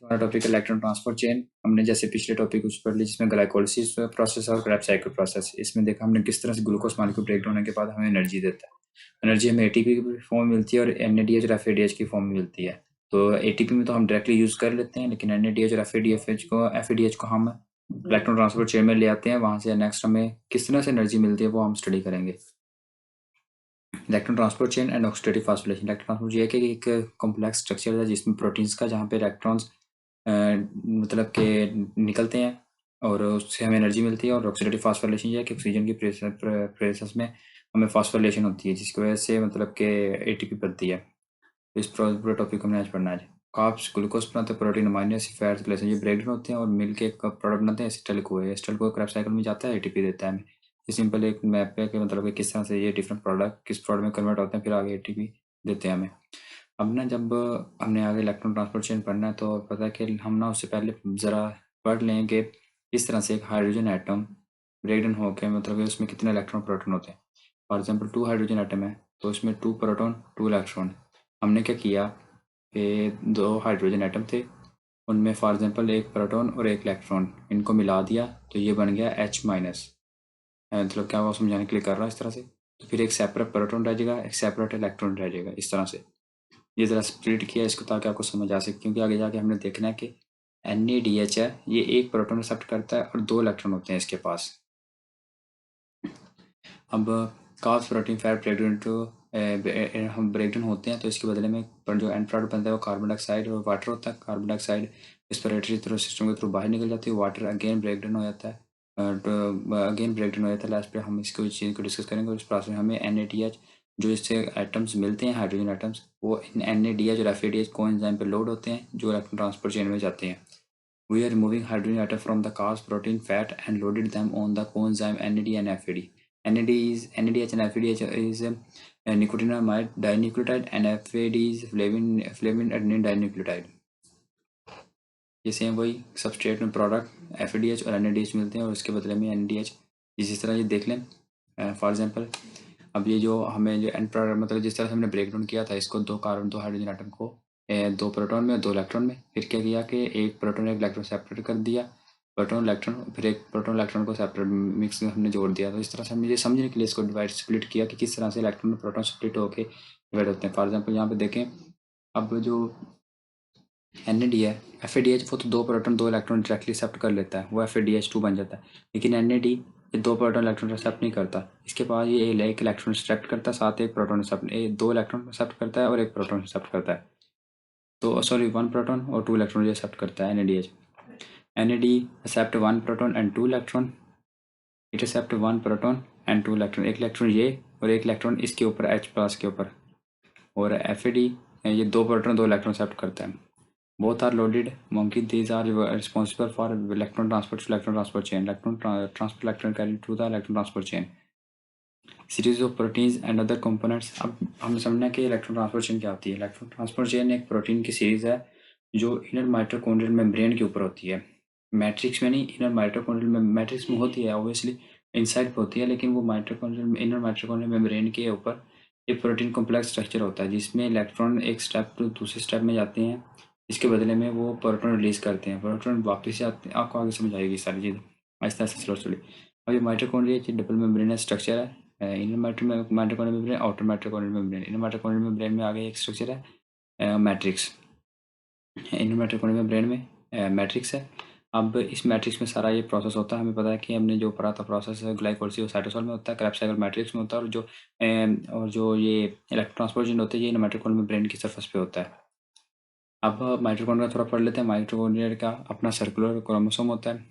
हमारा टॉपिक है electron transport chain. हमने जैसे पिछले टॉपिक कुछ पढ़ ली जिसमें ग्लाइकोलिसिस प्रोसेस और क्रेब्स साइकिल प्रोसेस। इसमें देखा हमने किस तरह से ग्लूकोज मॉलिक्यूल ब्रेक डाउन होने के बाद हमें एनर्जी देता है। एनर्जी हमें एटीपी की फॉर्म में मिलती है और एनएडीएच और एफएडीएच की फॉर्म में मिलती है। तो एटीपी में तो हम डायरेक्टली यूज कर लेते हैं, लेकिन एनएडीएच और एफएडीएच को हम इलेक्ट्रॉन ट्रांसपोर्ट चेन में ले आते हैं। वहां से नेक्स्ट हमें किस तरह से एनर्जी मिलती है वो हम स्टडी करेंगे। Electron transport chain and oxidative phosphorylation. Electron transport ये है कि एक कॉम्प्लेक्स स्ट्रक्चर है जिसमें प्रोटीन्स का, जहाँ पे इलेक्ट्रॉन्स मतलब के निकलते हैं और उससे हमें एनर्जी मिलती है। और ऑक्सीडेटिव फास्फोरिलेशन ये है कि ऑक्सीजन की प्रेजेंस में हमें फास्फोरिलेशन होती है, जिसकी वजह से मतलब के एटीपी बनती है। इस पूरे टॉपिक को हमने आज पढ़ना है। कार्ब्स ग्लूकोज बनाते हैं, protein amino acid fats glycogen ये ब्रेक डाउन होते हैं और मिलके एक प्रोडक्ट बनाते हैं एसिटाइल-CoA। एसिटाइल-CoA क्रेब्स साइकिल में जाता है, एटीपी देता है हमें। ये सिंपल एक मैप है कि मतलब कि किस तरह से ये डिफरेंट प्रोडक्ट किस प्रोडक्ट में कन्वर्ट होते हैं, फिर आगे एटीपी देते हैं हमें। अब ना जब हमने आगे इलेक्ट्रॉन ट्रांसपोर्ट चेन पढ़ना है तो पता है कि हम ना उससे पहले ज़रा पढ़ लें कि इस तरह से एक हाइड्रोजन एटम ब्रेक डाउन होकर मतलब उसमें कितने इलेक्ट्रॉन प्रोटॉन होते हैं। फॉर एग्जांपल 2 हाइड्रोजन एटम है तो उसमें 2 प्रोटॉन 2 इलेक्ट्रॉन। हमने क्या किया कि 2 हाइड्रोजन एटम थे, उनमें फॉर एग्जांपल एक प्रोटॉन और एक इलेक्ट्रॉन, इनको मिला दिया तो ये बन गया H माइनस। मतलब क्या हुआ समझाने के लिए कर रहा है इस तरह से। तो फिर एक सेपरेट प्रोटॉन रह जाएगा, एक सेपरेट इलेक्ट्रॉन रह जाएगा इस तरह से। ये ज़रा स्प्लिट किया इसको ताकि आपको समझ आ सके, क्योंकि आगे जाके हमने देखना है कि NaDH है, ये एक प्रोटॉन एक्सेप्ट करता है और 2 इलेक्ट्रॉन होते हैं इसके पास। अब कार्ब्स प्रोटीन फैट ब्रेकडाउन तो हम ब्रेकडाउन होते हैं तो इसके बदले में जो एंड प्रोडक्ट बनता है वो कार्बन डाइऑक्साइड और वाटर होता है। Carbon dioxide respiratory through system के थ्रू बाहर निकल जाती है, वाटर अगेन ब्रेकडाउन हो जाता है। अगेन ब्रेकडाउन हो जाता है। लास्ट पे हम इसको चीज़ को डिस्कस करेंगे और इस प्रोसेस में हमें NaDH जो इससे एटम्स मिलते हैं हाइड्रोजन एटम्स, वो NaDH और FADH कोएंजाइम पे लोड होते हैं जो इलेक्ट्रॉन ट्रांसपोर्ट चेन में जाते हैं। We are removing hydrogen atom from the carbs, protein, fat, and loaded them on the coenzyme NAD and FAD. NADH and FADH is nicotinamide dinucleotide and FAD is flavin adenine dinucleotide. ये same वही substrate में product FADH और NADH मिलते हैं और उसके बदले में NADH इसी तरह ये देख लें। फॉर एग्जांपल अब ये जो हमें जो एंड प्रोडक्ट मतलब जिस तरह से हमने ब्रेक डाउन किया था इसको 2 कार्बन 2 हाइड्रोजन एटम को 2 प्रोटॉन में 2 इलेक्ट्रॉन में, फिर क्या किया कि एक प्रोटॉन एक इलेक्ट्रॉन सेपरेट कर दिया, प्रोटॉन इलेक्ट्रॉन, फिर एक प्रोटॉन इलेक्ट्रॉन को सेपरेट मिक्स में हमने जोड़ दिया। तो इस तरह से हमने ये समझने के लिए इसको डिवाइड स्प्लिट किया कि किस तरह से इलेक्ट्रॉन और प्रोटॉन स्प्लिट होकर डिवाइड होते हैं। फॉर एग्जाम्पल यहाँ पे देखें, अब जो NAD है FADH वो तो 2 प्रोटॉन 2 इलेक्ट्रॉन डायरेक्टली एक्सेप्ट कर लेता है, वो FADH2 बन जाता है। लेकिन NAD ये 2 प्रोटॉन इलेक्ट्रॉन एक्सेप्ट नहीं करता, इसके पास ये एक इलेक्ट्रॉन एक्सेप्ट करता है, साथ एक प्रोटॉन एक्सेप्ट 2 इलेक्ट्रॉन एक्सेप्ट करता है और एक प्रोटॉन एक्सेप्ट करता है। तो सॉरी 1 प्रोटॉन और 2 इलेक्ट्रॉन ये एक्सेप्ट करता है NADH। NAD accept 1 proton and 2 electron, it accept 1 proton and 2 electron, एक इलेक्ट्रॉन ये और एक इलेक्ट्रॉन इसके ऊपर H प्लस के ऊपर। और FAD ये 2 प्रोटॉन 2 इलेक्ट्रॉन एक्सेप्ट करता है। Both are loaded. Monkey, these are responsible for electron transport to electron transport chain. Transport electron carried through the electron transport chain. Series of proteins and other components. अब हमें समझना है कि electron transport chain क्या होती है। Electron transport chain एक protein की सीरीज है जो इनर माइटोकॉन्ड्रियल मेम्ब्रेन के ऊपर होती है, मैट्रिक्स में नहीं। इनर माइटोकॉन्ड्रियल मैट्रिक्स में होती है ऑब्वियसली, इनसाइड पे होती है, लेकिन वो माइटोकॉन्ड्रियल इनर माइटोकॉन्ड्रियल मेम्ब्रेन के ऊपर एक प्रोटीन कॉम्प्लेक्स स्ट्रक्चर होता है जिसमें इलेक्ट्रॉन एक स्टेप टू दूसरे स्टेप में जाते हैं, इसके बदले में वो प्रोटॉन रिलीज करते हैं। प्रोटॉन वापस से आते हैं, आपको आगे समझ आएगी सारी चीज़ आहिस्ता आहिस्ता स्लो स्लोली। अब ये माइटोकॉन्ड्रिया डबल मेम्ब्रेनस स्ट्रक्चर है। Inner mitochondrial membrane, outer mitochondrial membrane. Inner mitochondrial membrane में आगे एक स्ट्रक्चर है मैट्रिक्स। इनर माइटोकॉन्ड्रियल मेम्ब्रेन में मैट्रिक्स है। अब इस मैट्रिक्स में सारा ये प्रोसेस होता है। हमें पता है कि हमने जो पढ़ा था प्रोसेस ग्लाइकोलिसिस और साइटोसोल में होता है, क्रेब्स साइकिल मैट्रिक्स में होता है, और जो ये इलेक्ट्रॉन ट्रांसपोर्ट होते हैं ये माइटोकॉन्ड्रियल मेम्ब्रेन की सरफेस पे होता है। अब माइटोकॉन्ड्रिया थोड़ा पढ़ लेते हैं। माइटोकॉन्ड्रिया का अपना सर्कुलर क्रोमोसोम होता है,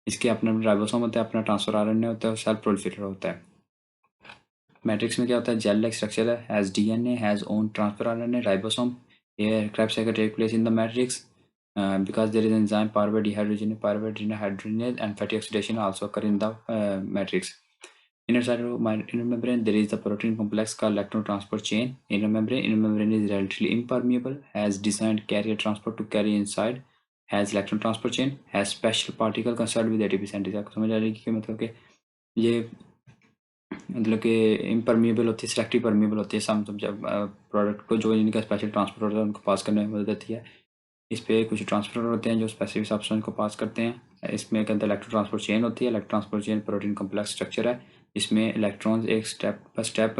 इसके अपना राइबोसोम होता है, अपना ट्रांसफर RNA होता है और सेल प्रोलिफरेटर होता है। मैट्रिक्स में क्या होता है, जेल लाइक स्ट्रक्चर है, has DNA, has own transfer RNA, ribosome. ये Krebs cycle take place in the matrix because there is an enzyme pyruvate dehydrogenase and fatty oxidation also occur in the matrix. Inner side of inner membrane there is the protein complex called electron transport chain. Inner membrane is relatively impermeable, has designed carrier transport to carry inside, has electron transport chain, has special particle concerned with ATP synthesis। आपको समझ आ रही है कि मतलब कि ये मतलब कि इम्परमिएबल होती है, सिलेक्टिव परमिएबल होती है। सम जब प्रोडक्ट को जो इनका स्पेशल ट्रांसपोर्ट होता है उनको पास करने में मदद देती है। इस पे कुछ ट्रांसपोर्टर होते हैं जो स्पेसिफिक सब्सटेंस को पास करते हैं। इसमें के अंदर इलेक्ट्रॉन ट्रांसपोर्ट चेन होती है। Electron transport chain protein complex structure है। इसमें इलेक्ट्रॉन्स एक स्टेप बाय स्टेप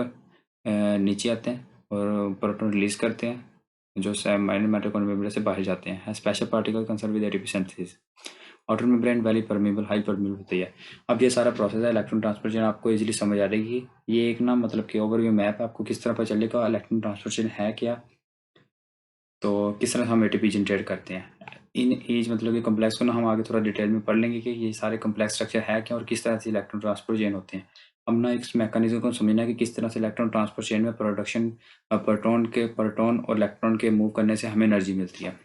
नीचे आते हैं और प्रोटॉन रिलीज करते हैं जो माइटोकॉन्ड्रिया मेम्ब्रेन से बाहर जाते हैं। Special particle concern with ATP synthesis. Outer membrane valley permeable high permeable होती है। अब ये सारा प्रोसेस है इलेक्ट्रॉन ट्रांसपोर्ट चेन, आपको इजीली समझ आ रहेगी। ये एक ना मतलब कि ओवरव्यू मैप है, आपको किस तरह पता चलेगा इलेक्ट्रॉन ट्रांसपोर्ट चेन है क्या, तो किस तरह हम एटीपी जनरेट करते हैं। इन एज मतलब कि कम्प्लेक्स को ना हम आगे थोड़ा डिटेल में पढ़ लेंगे कि ये सारे कम्प्लेक्स स्ट्रक्चर है क्या और किस तरह से इलेक्ट्रॉन ट्रांसपोर्ट चेन होते हैं। हम ना इस मैकेनिज्म को समझना है कि किस तरह से इलेक्ट्रॉन ट्रांसपोर्ट चेन में प्रोडक्शन प्रोटॉन और इलेक्ट्रॉन के मूव करने से हमें एनर्जी मिलती है।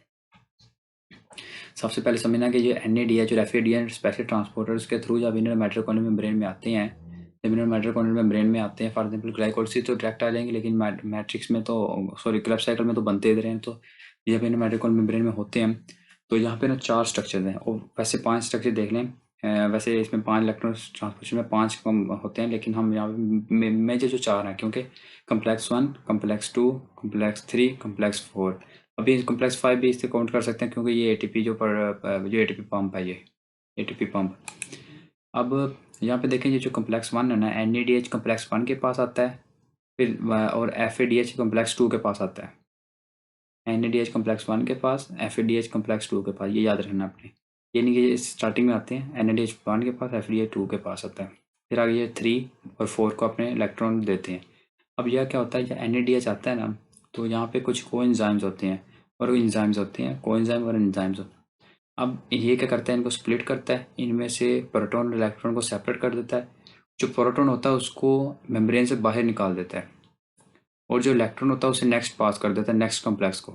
सबसे पहले समझना कि जो NADH और FADH स्पेशल ट्रांसपोर्टर्स के थ्रू जब इनर माइटोकॉन्ड्रियल मेम्ब्रेन में आते हैं, जब इनर माइटोकॉन्ड्रियल मेम्ब्रेन में आते हैं, फॉर एग्जांपल ग्लाइकोलाइसिस तो डायरेक्ट आ जाएंगे, लेकिन मैट्रिक्स में तो क्रेब्स साइकिल में तो बनते इधर हैं। तो जब इनर माइटोकॉन्ड्रियल मेम्ब्रेन में होते हैं तो यहाँ पे ना 4 स्ट्रक्चर हैं और वैसे 5 स्ट्रक्चर देख लें। वैसे इसमें 5 इलेक्ट्रॉन ट्रांसपोर्टेशन में 5 कम होते हैं, लेकिन हम यहाँ पे मेजर जो 4 हैं, क्योंकि कम्प्लेक्स 1, कम्प्लेक्स 2, कम्प्लेक्स 3, कम्प्लेक्स 4। अभी कम्प्लेक्स 5 भी इससे काउंट कर सकते हैं क्योंकि ये एटीपी जो एटीपी पंप है, ये एटीपी पंप। अब यहाँ पे देखें, ये जो कम्प्लेक्स 1 है ना, NADH कम्प्लेक्स 1 के पास आता है, फिर और FADH कम्प्लेक्स 2 के पास आता है। NADH कम्प्लेक्स 1 के पास, FADH कम्प्लेक्स 2 के पास, ये याद रखना आपने। ये नहीं कि स्टार्टिंग में आते हैं, NADH 1 के पास, FADH 2 के पास आता है, फिर आगे ये 3 और 4 को अपने इलेक्ट्रॉन देते हैं। अब यह क्या होता है, जब NADH आता है ना, तो यहाँ पे कुछ कोएंजाइम्स होते हैं और एंजाइम्स होते हैं, कोएंजाइम और एंजाइम्स। अब ये क्या करता है, इनको स्प्लिट करता है, इनमें से प्रोटॉन और इलेक्ट्रॉन को सेपरेट कर देता है। जो प्रोटॉन होता है उसको मेम्ब्रेन से बाहर निकाल देता है और जो इलेक्ट्रॉन होता है उसे नेक्स्ट पास कर देता है, नेक्स्ट कॉम्प्लेक्स को।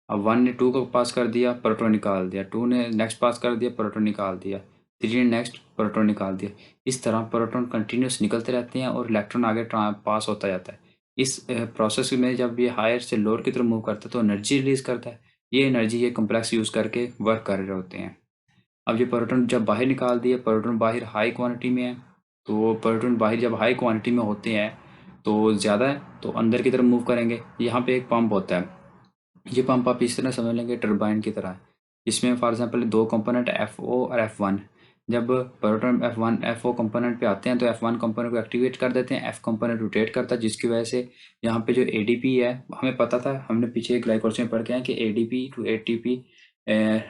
अब 1 ने 2 को पास कर दिया, प्रोटॉन निकाल दिया, 2 ने नेक्स्ट पास कर दिया, प्रोटॉन निकाल दिया, 3 ने नेक्स्ट प्रोटॉन निकाल दिया। इस तरह प्रोटॉन कंटिन्यूस निकलते रहते हैं और इलेक्ट्रॉन आगे पास होता जाता है। इस प्रोसेस में जब ये हायर से लोअर की तरफ मूव करता है तो एनर्जी रिलीज करता है। ये एनर्जी ये कॉम्प्लेक्स यूज करके वर्क कर रहे होते हैं। अब ये प्रोटॉन जब बाहर निकाल दिए, प्रोटॉन बाहर हाई क्वांटिटी में है, तो प्रोटॉन बाहर जब हाई क्वांटिटी में होते हैं तो ज़्यादा है तो अंदर की तरफ मूव करेंगे। यहाँ पे एक पंप होता है, ये पंप आप इस तरह समझ लेंगे टरबाइन की तरह, जिसमें फॉर एग्जांपल 2 कंपोनेंट FO और F1। जब प्रोटॉन FO कंपोनेंट पे आते हैं तो F1 कंपोनेंट को एक्टिवेट कर देते हैं, F कंपोनेंट रोटेट करता है, जिसकी वजह से यहाँ पे जो ADP है, हमें पता था, हमने पीछे ग्लाइकोलाइसिस में पढ़ के आए कि ADP टू ATP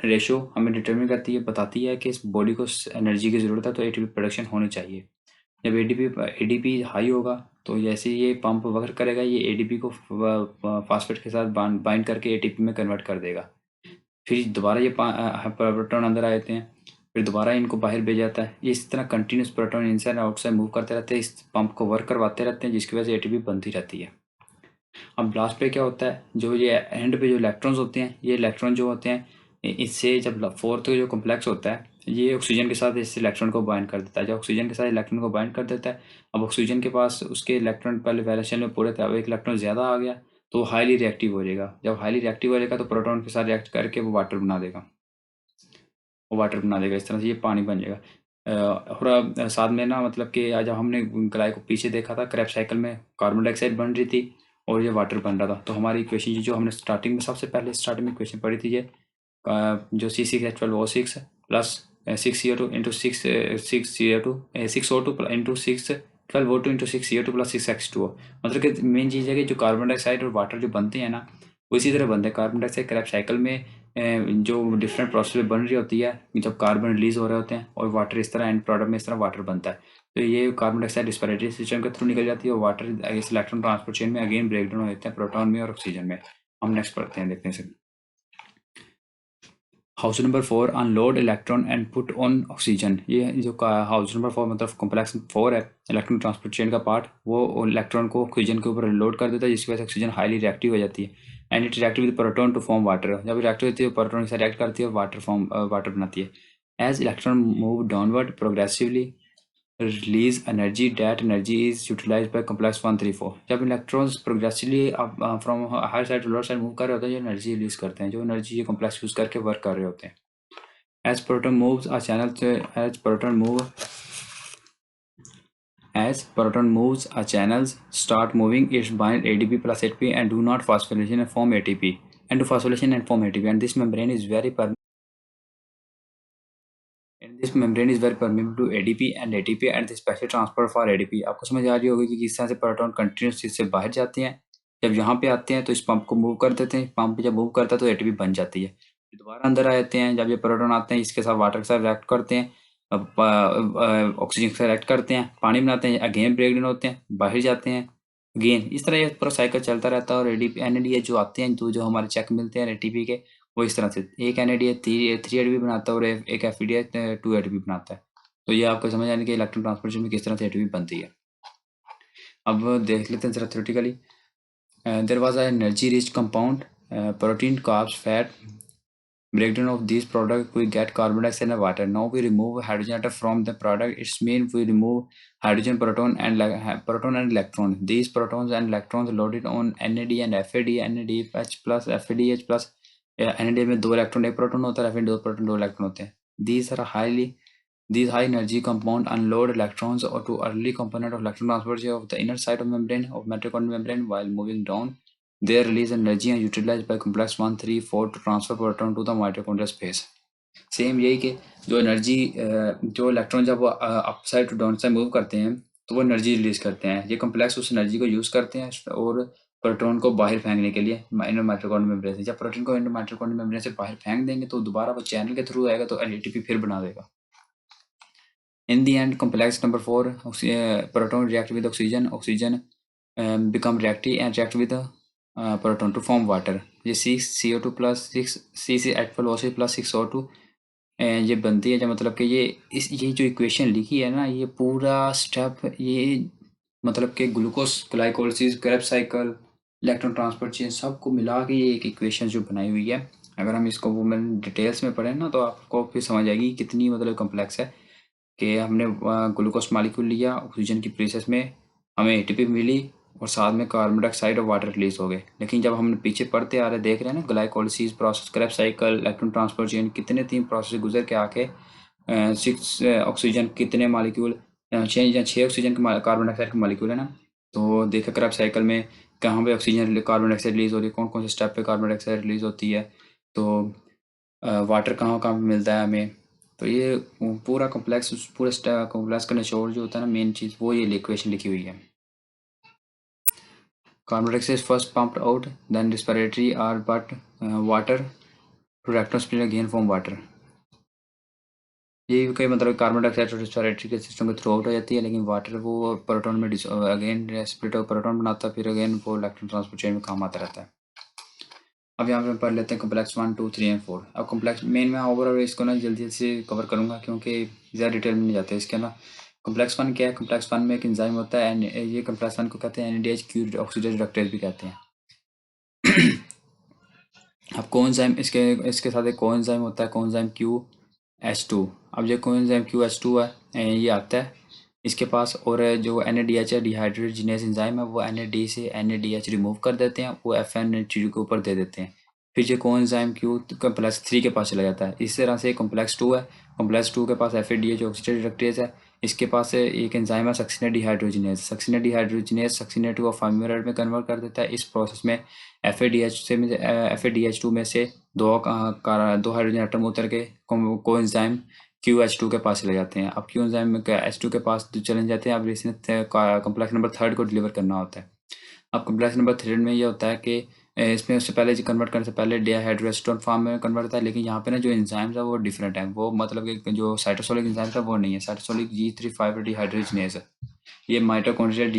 रेशो हमें डिटरमिन करती है, बताती है कि इस बॉडी को एनर्जी की ज़रूरत है तो ATP प्रोडक्शन होनी चाहिए। जब ADP हाई होगा तो जैसे ये पंप वर्क करेगा, ये ADP को फास्फेट के साथ बाइंड करके ATP में कन्वर्ट कर देगा। फिर दोबारा ये प्रोटॉन अंदर आ जाते हैं, फिर दोबारा इनको बाहर भेजा जाता है। इस तरह continuous proton inside outside move करते रहते हैं, इस पंप को वर्क करवाते रहते हैं, जिसकी वजह से ATP बनती रहती है। अब लास्ट पे क्या होता है, जो ये एंड पे जो इलेक्ट्रॉन्स होते हैं, ये इलेक्ट्रॉन जो होते हैं, इससे जब फोर्थ जो कॉम्प्लेक्स होता है, ये ऑक्सीजन के साथ इस इलेक्ट्रॉन को बाइंड कर देता है। जब ऑक्सीजन के साथ इलेक्ट्रॉन को बाइंड कर देता है, अब ऑक्सीजन के पास उसके इलेक्ट्रॉन पहले वैलेंस में पूरे थे, अब एक इलेक्ट्रॉन ज़्यादा आ गया तो हाईली रिएक्टिव हो जाएगा। जब हाईली रिएक्टिव हो जाएगा तो प्रोटॉन के साथ रिएक्ट करके वो वाटर बना देगा, इस तरह से ये पानी बन जाएगा। और साथ में ना मतलब कि जब हमने ग्लाई को पीछे देखा था, क्रैब साइकिल में कार्बन डाइऑक्साइड बन रही थी और ये वाटर बन रहा था। तो हमारी इक्वेशन जो हमने स्टार्टिंग में सबसे पहले स्टार्टिंग में इक्वेशन पढ़ी थी, ये जो C6H12O6 plus 6CO2 into 6O2 into 12O2 into 6CO2 plus 6H2O। मतलब कि मेन चीज़ है कि जो कार्बन डाइऑक्साइड और वाटर जो बनते हैं ना, वो इसी तरह बनते हैं। कार्बन डाइऑक्साइड क्रैब साइकिल में जो डिफरेंट प्रोसेस में बन रही होती है, जब कार्बन रिलीज हो रहे होते हैं और वाटर इस तरह एंड प्रोडक्ट में इस तरह वाटर बनता है। तो ये कार्बन डाइऑक्साइड रिस्पिरेटरी सिस्टम के थ्रू निकल जाती है और वाटर इस इलेक्ट्रॉन ट्रांसपोर्ट चेन में अगेन ब्रेक डाउन हो जाते हैं प्रोटॉन में और ऑक्सीजन में। हम नेक्स्ट पढ़ते हैं, देखते हैं। House number 4, unload electron and put on oxygen. ये जो हाउस नंबर 4 मतलब कॉम्प्लेक्स 4 है, इलेक्ट्रॉन ट्रांसपोर्ट चेन का पार्ट, वो इलेक्ट्रॉन को ऑक्सीजन के ऊपर लोड कर देता है, जिसकी वजह से ऑक्सीजन हाईली रिएक्टिव हो जाती है and it reactive with proton to form water. जब रिएक्टिव होती है प्रोटॉन के साथ रिएक्ट करती है, वाटर बनाती है। As electron move downward progressively release energy, that energy is utilized by complex 1, 3, 4। जब electrons progressively from higher side to lower side move कर रहे होते हैं, जो एनर्जी रिलीज करते हैं, जो एनर्जी ये कॉम्प्लेक्स यूज करके वर्क कर रहे होते हैं। as proton moves a channel as proton moves a channels start moving, its bind ADP plus ATP and do not phosphorylation and form ATP। and to phosphorylation and form ATP, and this membrane is very permeable to ADP and ATP and the special transport for ADP। आपको समझ आ रही होगी कि किस तरह से proton continuous चीज से बाहर जाते हैं, जब यहाँ पे आते हैं तो इस पंप को मूव कर देते हैं, पंप जब मूव करता है तो एटीपी बन जाती है, फिर दोबारा अंदर आ जाते हैं, जब ये प्रोटॉन आते हैं इसके साथ वाटर के साथ रिएक्ट करते हैं, ऑक्सीजन के साथ रिएक्ट करते हैं, पानी बनाते हैं, अगेन ब्रेकडाउन होते हैं, बाहर जाते हैं अगेन, इस तरह ये पूरा साइकिल चलता रहता है। और एडीपी एनएडीए जो आते हैं जो हमारे चेक मिलते हैं एटीपी के, वो इस तरह से एक एनएडीए थ्री एटीपी बनाता है और एक एफईडीए 2 एटीपी बनाता है। तो ये आपको समझ आने कि इलेक्ट्रॉन ट्रांसपोर्टेशन में किस तरह से एटीपी बनती है। अब देख लेते हैं जरा theoretically. There was a energy rich compound, protein, carbs, fat, breakdown of these products we get carbon dioxide and water. Now we remove hydrogen atom from the product. It's mean we remove hydrogen, proton and electron. These protons and electrons loaded on NAD and FAD, NADH plus FADH plus, NAD में 2 electron 1 proton होता है, FAD 2 proton 2 electron होते हैं। These high energy compound unload electrons or to early component of electron transport of the inner side of membrane of mitochondrial membrane. While moving down, they release energy and utilized by complex 1, 3, 4 to transfer proton to the mitochondrial space. Same यही कि जो energy जो electron जब वो up side to down side move करते हैं तो वो एनर्जी रिलीज करते हैं, ये कॉम्प्लेक्स उस एनर्जी को यूज करते हैं और प्रोटॉन को बाहर फेंकने के लिए इनर माइटोकॉन्ड्रियल मेम्ब्रेन से। जब प्रोटॉन को इनर माइटोकॉन्ड्रियल मेम्ब्रेन से बाहर फेंक देंगे तो दोबारा वो चैनल के थ्रू आएगा तो एटीपी फिर बना देगा। In the end, complex number 4, proton react with oxygen. Oxygen become reactive and react with proton to form water. ये 6 CO2 plus 6 C at velocity plus 6 O2 ये बनती है। जब मतलब कि ये जो इक्वेशन लिखी है ना, ये पूरा स्टेप ये मतलब कि glucose glycolysis, Krebs cycle, electron transport chain सबको मिला के ये एक इक्वेशन जो बनाई हुई है। अगर हम इसको वो मैंने डिटेल्स में पढ़े ना तो आपको फिर समझ आएगी कितनी मतलब कॉम्प्लेक्स है कि हमने ग्लूकोज मालिक्यूल लिया, ऑक्सीजन की प्रेसेस में हमें एटीपी मिली और साथ में कार्बन डाइऑक्साइड और वाटर रिलीज हो गए। लेकिन जब हम पीछे पढ़ते आ रहे देख रहे हैं ना, glycolysis process, Krebs cycle, electron transport chain, कितने 3 प्रोसेस गुजर के आके 6 ऑक्सीजन कितने मालिक्यूल 6 ऑक्सीजन के कार्बन डाइऑक्साइड के मालिक्यूल है ना। तो देखा क्रेब्स साइकिल में कहाँ पे ऑक्सीजन कार्बन डाइऑक्साइड रिलीज हो रही है, कौन कौन से स्टेप पे कार्बन डाइऑक्साइड रिलीज होती है, तो वाटर कहाँ कहाँ मिलता है हमें। तो ये पूरा कॉम्प्लेक्स कॉम्प्लेक्स का निचोड़ जो होता है ना, मेन चीज़ वो ये इक्वेशन लिखी हुई है। Carbon dioxide first pumped out, then respiratory are but water to रेक्टोस्पियर अगेन फॉर्म वाटर। ये कई मतलब कार्बन डाइऑक्साइड रेस्पिरेटरी के सिस्टम के थ्रू आउट हो जाती है, लेकिन वाटर वो प्रोटॉन में अगेन रेस्पिरेटर प्रोटॉन बनाता है, फिर अगेन वो इलेक्ट्रॉन ट्रांसपोर्ट चेन में काम आता रहता है। अब यहाँ पे पढ़ लेते हैं कॉम्प्लेक्स 1, 2, 3 एंड 4। अब कॉम्प्लेक्स मेन में ओवरऑल इसको ना जल्दी से कवर करूँगा क्योंकि ज़्यादा डिटेल में नहीं जाते इसके ना। कॉम्प्लेक्स 1 क्या है? कॉम्प्लेक्स 1 में एक एंजाइम होता है, ये कॉम्प्लेक्स 1 को कहते हैं NADH क्यू ऑक्सीडेज रिडक्टेज भी कहते हैं। अब कोएंजाइम इसके साथ एक कोएंजाइम होता है, कोएंजाइम QH2। अब जो कोएंजाइम QH2 है ये आता है इसके पास, और जो NADH है डिहाइड्रोजिनेज एंजाइम है वो NAD से NADH रिमूव कर देते हैं, वो FNH के ऊपर दे देते हैं। फिर जो कोएंजाइम Q कॉम्प्लेक्स 3 के पास चला जाता है। इस तरह से कॉम्प्लेक्स 2 है, कॉम्प्लेक्स 2 के पास FADH ऑक्सीडेज रिडक्टेज है, इसके पास एक एंजाइम है succinate dehydrogenase. Succinate dehydrogenase succinate को फॉर्म्यूलेट में कन्वर्ट कर देता है। इस प्रोसेस में FADH2 में से दो हाइड्रोजन एटम उतर के कोएंजाइम QH2 के पास चले जाते हैं। अब कोएंजाइम H2 के पास चले जाते हैं। अब इसने कॉम्प्लेक्स नंबर 3 को डिलीवर करना होता है। अब कॉम्प्लेक्स नंबर 3 में ये होता है कि इसमें उससे पहले कन्वर्ट करने से पहले डिहाइड्रोएसीटोन फॉर्म में कन्वर्ट होता है, लेकिन यहाँ पे ना जो एंजाइम्स है वो डिफरेंट है। वो मतलब कि जो साइटोसोलिक एंजाइम्स है वो नहीं है, साइटोसोलिक G3 डिहाइड्रोजिनेज है। ये माइटोकॉन्ड्रियल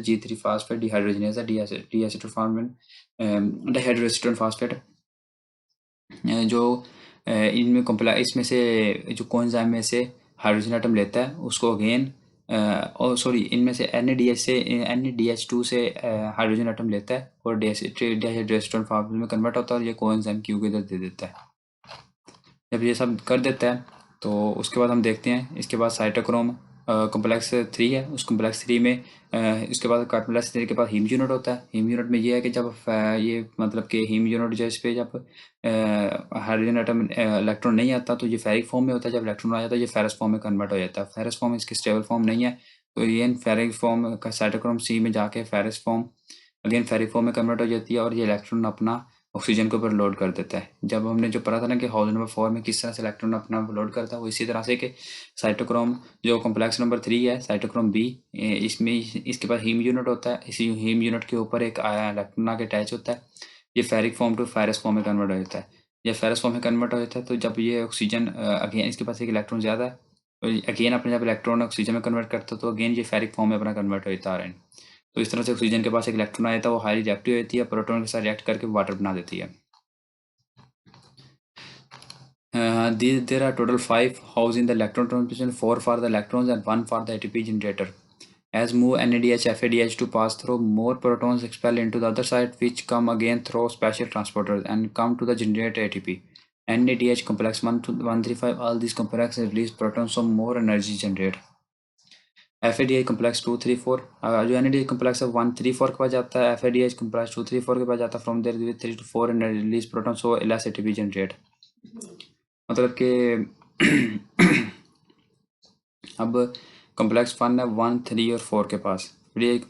G3 फास्फेट डिहाइड्रोजिनेज है, डीएसीटोन फॉर्म में डिहाइड्रोएसीटोन फास्फेट जो इनमें कॉम्प्लेक्स इसमें से जो कोएंजाइम में से हाइड्रोजन एटम लेता है उसको अगेन और सॉरी इनमें से NADH2 से हाइड्रोजन एटम लेता है और डिहाइड्रोएसीटोन फॉर्म में कन्वर्ट होता है और ये कोएंजाइम Q के इधर दे देता है। जब ये सब कर देता है तो उसके बाद हम देखते हैं इसके बाद साइटोक्रोम कॉम्प्लेक्स 3 है। उस कॉम्प्लेक्स 3 में इसके बाद कॉम्प्लेक्स 3 के बाद हीम यूनिट होता है। हीम यूनिट में ये है कि जब ये मतलब कि हीम यूनिट जो इस पे जब हाइड्रोजन एटम इलेक्ट्रॉन नहीं आता तो ये फेरिक फॉर्म में होता है, जब इलेक्ट्रॉन आ जाता है ये फेरस फॉर्म में कन्वर्ट हो जाता है। फेरस फॉर्म इसकी स्टेबल फॉर्म नहीं है, तो ये फेरिक फॉर्म का साइटोक्रोम C में जाके ferrous form again ferric form में कन्वर्ट हो जाती है और ये इलेक्ट्रॉन अपना ऑक्सीजन के ऊपर लोड कर देता है। जब हमने जो पढ़ा था ना कि हाउस नंबर 4 में किस तरह से इलेक्ट्रॉन अपना लोड करता है, वो इसी तरह से कि साइटोक्रोम जो कॉम्प्लेक्स नंबर 3 है साइटोक्रोम बी, इसमें इसके पास हीम यूनिट होता है। इसी हीम यूनिट के ऊपर एक इलेक्ट्रॉन आके अटैच होता है। ये ferric form to ferrous form में कन्वर्ट हो जाता है। ये फेरस फॉर्म में कन्वर्ट हो जाता है तो जब ये ऑक्सीजन अगेन इसके पास एक इलेक्ट्रॉन ज़्यादा है, तो अगेन अपने जब इलेक्ट्रॉन ऑक्सीजन में कन्वर्ट करता है तो अगेन ये फेरिक फॉर्म में अपना कन्वर्ट हो जाता है। तो इस तरह से ऑक्सीजन के पास एक इलेक्ट्रॉन आ जाता है, वो हाईली रिएक्टिव होती है, प्रोटॉन के साथ रिएक्ट करके वाटर बना देती है। There are total 5 holes in the electron transmission, 4 for the electrons and 1 for the ATP generator. As move NADH, FADH to pass through, more protons expel into the other side, which come again through special transporters and come to the generated ATP. NADH complex 1 to 135, all these complexes release protons, so more energy generate. FADH complex 234, जो NADH complex है 134 के पास जाता है, FADH complex 234 के पास जाता है, from there 3 to 4 and release protons, so less ATP generate. मतलब कि अब कॉम्प्लेक्स 1 है 1, 3 और 4 के पास, फिर एक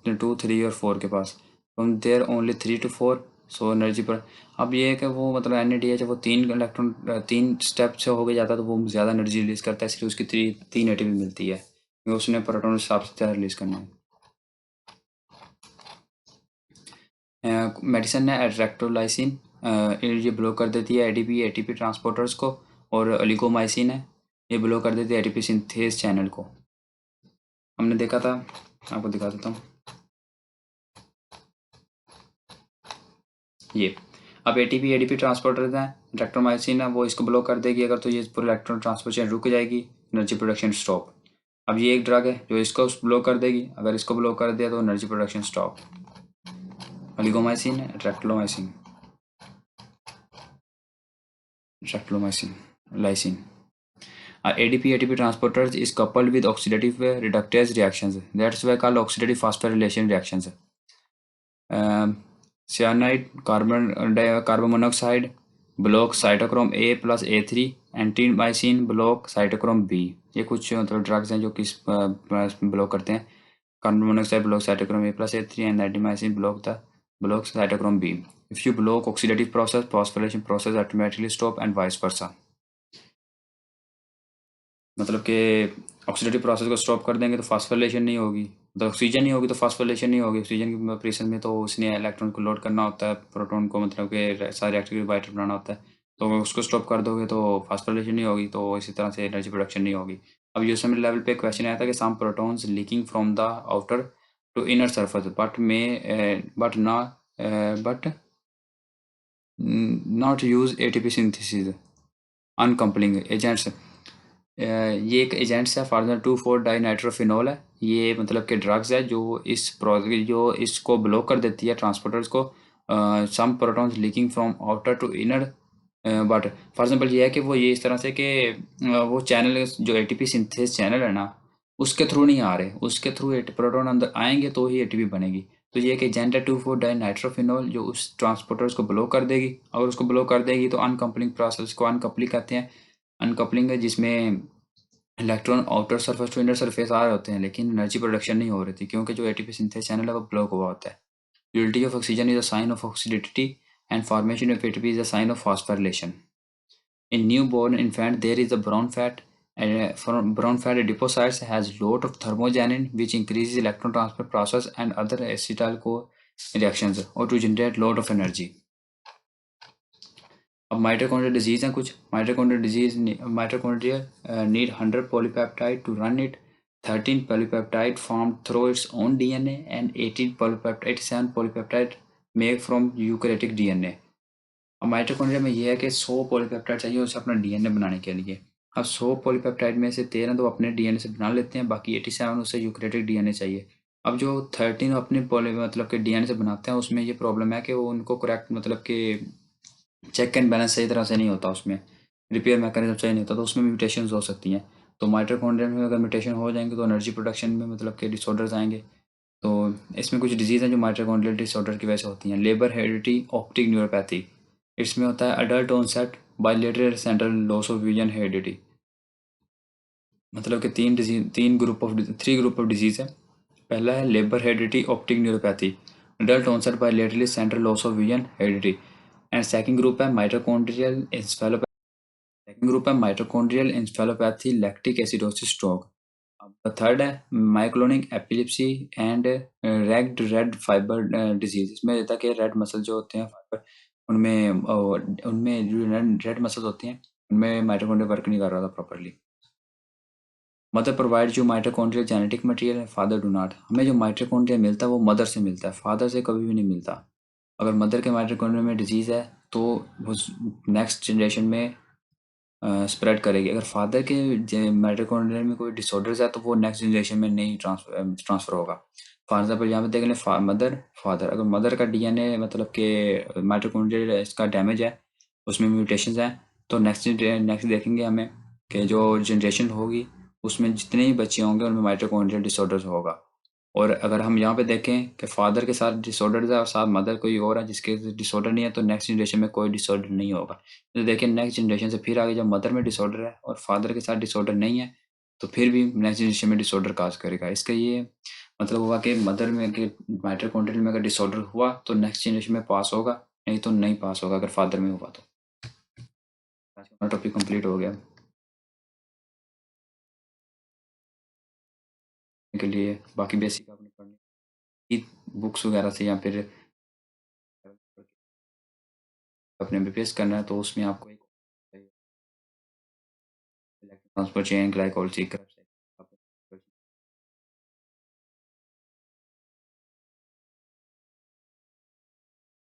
2, 3 और 4 के पास, from there only 3 to 4, so energy पर। अब ये है कि वो मतलब NADH है वो 3 इलेक्ट्रॉन 3 स्टेप से हो गया जाता है तो वो ज़्यादा एनर्जी रिलीज करता है, इसलिए उसकी 3 ATP मिलती है क्योंकि उसने प्रोटॉन हिसाब से ज़्यादा रिलीज करना है। मेडिसिन है एट्रैक्टोलाइसिन, ये ब्लॉक कर देती है ATP ट्रांसपोर्टर्स को, और ओलिगोमाइसिन है, ये ब्लॉक कर देती है ATP सिंथेस चैनल को। हमने देखा था, आपको दिखा देता हूँ ये। अब ATP ट्रांसपोर्टर है, इलेक्ट्रोमाइसिन है, वो इसको ब्लॉक कर देगी अगर, तो ये पूरा इलेक्ट्रॉन ट्रांसपोर्टेशन रुक जाएगी, एनर्जी प्रोडक्शन स्टॉप। अब ये एक ड्रग है जो इसको ब्लॉक कर देगी, अगर इसको ब्लॉक कर दिया तो एनर्जी प्रोडक्शन स्टॉप। ओलिगोमाइसिन है, ट्रैक्टोमाइसिन lysine. ATP transporters is coupled with oxidative reductase reactions. That's why called oxidative phosphorylation reactions. Cyanide, carbon monoxide block cytochrome A plus A3, antimycin block cytochrome B. ये कुछ मतलब drugs हैं जो किस block करते हैं, carbon monoxide block cytochrome A+A3 and antimycin block cytochrome B. If you block oxidative process phosphorylation process automatically stop and vice versa. मतलब कि ऑक्सीडेटिव प्रोसेस को स्टॉप कर देंगे तो फास्फोरिलेशन नहीं होगी, मतलब ऑक्सीजन नहीं होगी तो फास्फोरिलेशन नहीं होगी। ऑक्सीजन की प्रेशर में तो उसने इलेक्ट्रॉन को लोड करना होता है, प्रोटॉन को मतलब कि सारे एक्टिव बाइटर बनाना होता है, तो उसको स्टॉप कर दोगे तो फास्फोरिलेशन नहीं होगी, तो इसी तरह से एनर्जी प्रोडक्शन नहीं होगी। अब यूएसएमएल लेवल पे क्वेश्चन आया था कि some protons leaking from the outer to inner surface but not use ATP synthesis uncoupling agents. ये एक एजेंट्स है, फॉर्मल 2,4-डाइनाइट्रोफिनॉल है। ये मतलब कि ड्रग्स है जो इसको ब्लॉक कर देती है ट्रांसपोर्टर्स को, some protons leaking from outer to inner. But for example ये है कि वो ये इस तरह से कि वो चैनल जो ATP सिंथेसिस चैनल है ना उसके थ्रू नहीं आ रहे, उसके थ्रू प्रोटॉन अंदर आएंगे तो ही ATP बनेगी। तो ये एक एजेंट है 2,4-डाइनाइट्रोफिनॉल जो उस ट्रांसपोर्टर्स को ब्लॉक कर देगी। अगर उसको ब्लॉक कर देगी तो अनकपलिंग प्रोसेस को अनकपलिंग कहते हैं। अनकपलिंग है जिसमें electron outer surface to inner surface आ रहे होते हैं लेकिन एनर्जी प्रोडक्शन नहीं हो रही थी क्योंकि जो ATP सिंथेसिस चैनल है वो ब्लॉक हुआ होता है। Utility of oxygen is a sign of oxidity and formation of ATP is a sign of phosphorylation. In newborn infant, there is a brown fat. Brown fat adipocytes has lot of thermogenin, which increases electron transfer process and other acetyl co reactions, or to generate lot of energy. अब mitochondrial disease हैं कुछ। Mitochondria need 100 polypeptide to run it. 13 polypeptide formed through its own DNA and 87 polypeptide made from eukaryotic DNA. अब mitochondria में ये है कि 100 polypeptide चाहिए उसे अपना DNA बनाने के लिए। अब 100 पॉलीपेप्टाइड में से 13 तो अपने DNA से बना लेते हैं, बाकी 87 उसे यूकैरियोटिक DNA चाहिए। अब जो 13 अपने मतलब के DNA से बनाते हैं उसमें ये प्रॉब्लम है कि वो उनको करेक्ट मतलब कि चेक एंड बैलेंस सही तरह से नहीं होता, उसमें रिपेयर मैकेनिज्म सही नहीं होता, तो उसमें म्यूटेशंस हो सकती हैं। तो माइटोकॉन्ड्रिया में अगर म्यूटेशन हो जाएंगे तो एनर्जी प्रोडक्शन में मतलब के डिसऑर्डर्स आएंगे। तो इसमें कुछ डिजीज़ हैं जो माइटोकॉन्ड्रियल डिसऑर्डर की वजह से होती हैं। लेबर हेरिडिटी ऑप्टिक न्यूरोपैथी, इसमें होता है adult onset bilateral central loss of vision heredity. मतलब कि थ्री ग्रुप ऑफ डिजीज है। पहला है Leber heredity optic neuropathy, adult onset bilaterally central loss of vision heredity. And second group है mitochondrial encephalopathy. Second group है mitochondrial encephalopathy lactic acidosis stroke. अब third है myoclonic epilepsy and red red fibre disease. इसमें रहता है कि red muscle जो होते हैं फाइबर, उनमें जो रेड मसल्स होती हैं उनमें माइटोकॉन्ड्रिया वर्क नहीं कर रहा था प्रॉपरली। मदर प्रोवाइड जो माइटोकॉन्ड्रियल जेनेटिक मटेरियल है, फादर डू नॉट। हमें जो माइटोकॉन्ड्रिया मिलता है वो मदर से मिलता है, फादर से कभी भी नहीं मिलता। अगर मदर के माइटोकॉन्ड्रिया में डिजीज़ है तो वो नेक्स्ट जनरेशन में स्प्रेड करेगी। अगर फादर के माइटोकॉन्ड्रिया में कोई डिसऑर्डर्स है तो वो नेक्स्ट जनरेशन में नहीं ट्रांसफर होगा। फॉर एग्जाम्पल यहाँ पे देख लें मदर फादर, अगर मदर का डीएनए मतलब कि माइटोकॉन्ड्रियल इसका डैमेज है, उसमें म्यूटेशंस हैं, तो नेक्स्ट देखेंगे हमें कि जो जनरेशन होगी उसमें जितने ही बच्चे होंगे उनमें माइटोकॉन्ड्रियल डिसऑर्डर्स होगा। और अगर हम यहाँ पे देखें कि फादर के साथ डिसऑर्डर्स है और साथ मदर कोई और है जिसके डिसऑर्डर नहीं है, तो नेक्स्ट जनरेशन में कोई डिसऑर्डर नहीं होगा। तो देखिए नेक्स्ट जनरेशन से फिर आगे जब मदर में डिसऑर्डर है और फादर के साथ डिसऑर्डर नहीं है तो फिर भी नेक्स्ट जनरेशन में डिसऑर्डर काज करेगा। इसका ये मतलब हुआ कि मदर में कि माइटोकॉन्ड्रियल में अगर डिसऑर्डर हुआ तो नेक्स्ट जनरेशन में पास होगा, नहीं तो नहीं पास होगा अगर फादर में हुआ तो। आज का टॉपिक कंप्लीट हो गया के लिए। बाकी बेसिक आपने पढ़नी बुक्स वगैरह से या फिर अपने एमबीबीएस करना है तो उसमें आपको एक ट्रांसफर चेन ग्लाइकोल सीख कर